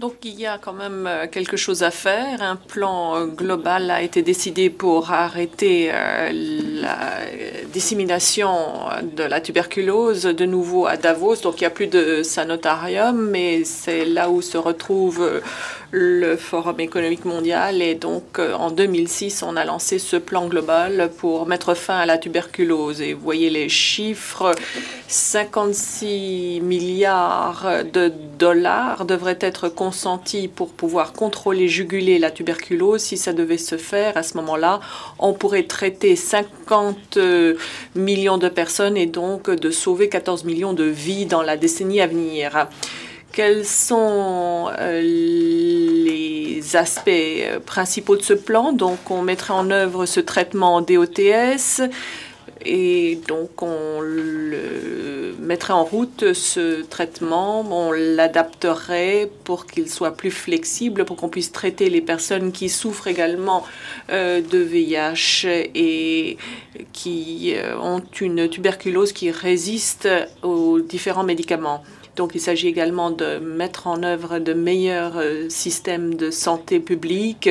Donc il y a quand même quelque chose à faire. Un plan global a été décidé pour arrêter la dissémination de la tuberculose de nouveau à Davos. Donc il n'y a plus de sanitarium, mais c'est là où se retrouve le Forum économique mondial. Et donc en 2006, on a lancé ce plan global pour mettre fin à la tuberculose. Et vous voyez les chiffres, 56 milliards de dollars devraient être consentis pour pouvoir contrôler, juguler la tuberculose. Si ça devait se faire, à ce moment-là, on pourrait traiter 50 millions de personnes et donc de sauver 14 millions de vies dans la décennie à venir. Quels sont les aspects principaux de ce plan? Donc, on mettrait en œuvre ce traitement DOTS et donc on le mettrait en route, ce traitement. On l'adapterait pour qu'il soit plus flexible, pour qu'on puisse traiter les personnes qui souffrent également de VIH et qui ont une tuberculose qui résiste aux différents médicaments. Donc, il s'agit également de mettre en œuvre de meilleurs systèmes de santé publique.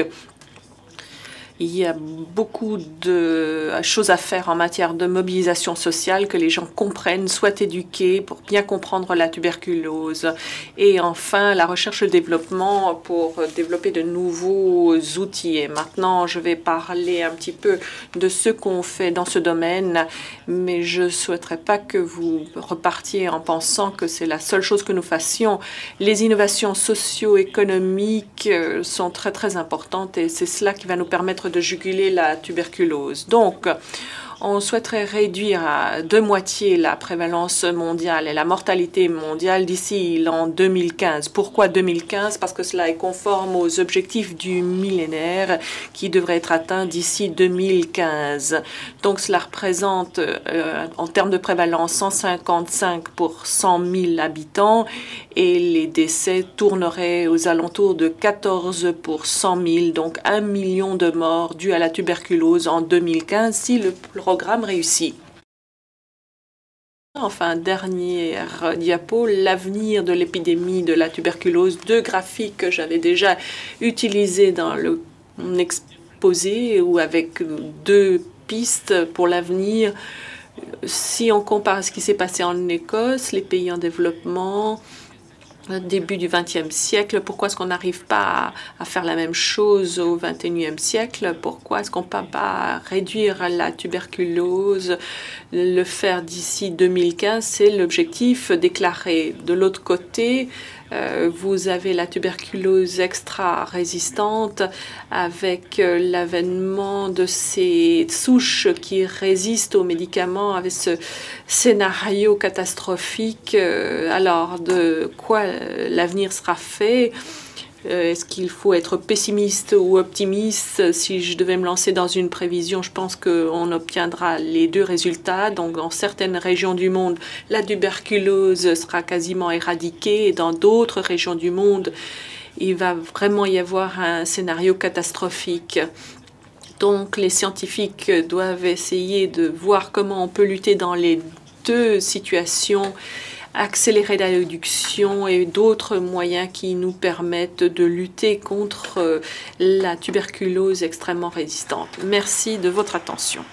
Il y a beaucoup de choses à faire en matière de mobilisation sociale, que les gens comprennent, soient éduqués pour bien comprendre la tuberculose. Et enfin, la recherche et le développement pour développer de nouveaux outils. Et maintenant, je vais parler un petit peu de ce qu'on fait dans ce domaine, mais je ne souhaiterais pas que vous repartiez en pensant que c'est la seule chose que nous fassions. Les innovations socio-économiques sont très, très importantes et c'est cela qui va nous permettre de juguler la tuberculose. Donc, on souhaiterait réduire de moitié la prévalence mondiale et la mortalité mondiale d'ici l'an 2015. Pourquoi 2015? Parce que cela est conforme aux objectifs du millénaire qui devraient être atteints d'ici 2015. Donc, cela représente, en termes de prévalence, 155 pour 100 000 habitants et les décès tourneraient aux alentours de 14 pour 100 000, donc 1 million de morts dus à la tuberculose en 2015 si le programme réussit. Enfin, dernière diapo, l'avenir de l'épidémie de la tuberculose. Deux graphiques que j'avais déjà utilisés dans mon exposé ou avec deux pistes pour l'avenir. Si on compare ce qui s'est passé en Écosse, les pays en développement, début du XXe siècle, pourquoi est-ce qu'on n'arrive pas à faire la même chose au XXIe siècle? Pourquoi est-ce qu'on ne peut pas réduire la tuberculose, le faire d'ici 2015? C'est l'objectif déclaré. De l'autre côté, vous avez la tuberculose extra-résistante avec l'avènement de ces souches qui résistent aux médicaments, avec ce scénario catastrophique. Alors, de quoi l'avenir sera fait? Est-ce qu'il faut être pessimiste ou optimiste? Si je devais me lancer dans une prévision, je pense qu'on obtiendra les deux résultats. Donc, dans certaines régions du monde, la tuberculose sera quasiment éradiquée et dans d'autres régions du monde, il va vraiment y avoir un scénario catastrophique. Donc, les scientifiques doivent essayer de voir comment on peut lutter dans les deux situations, accélérer la réduction et d'autres moyens qui nous permettent de lutter contre la tuberculose extrêmement résistante. Merci de votre attention.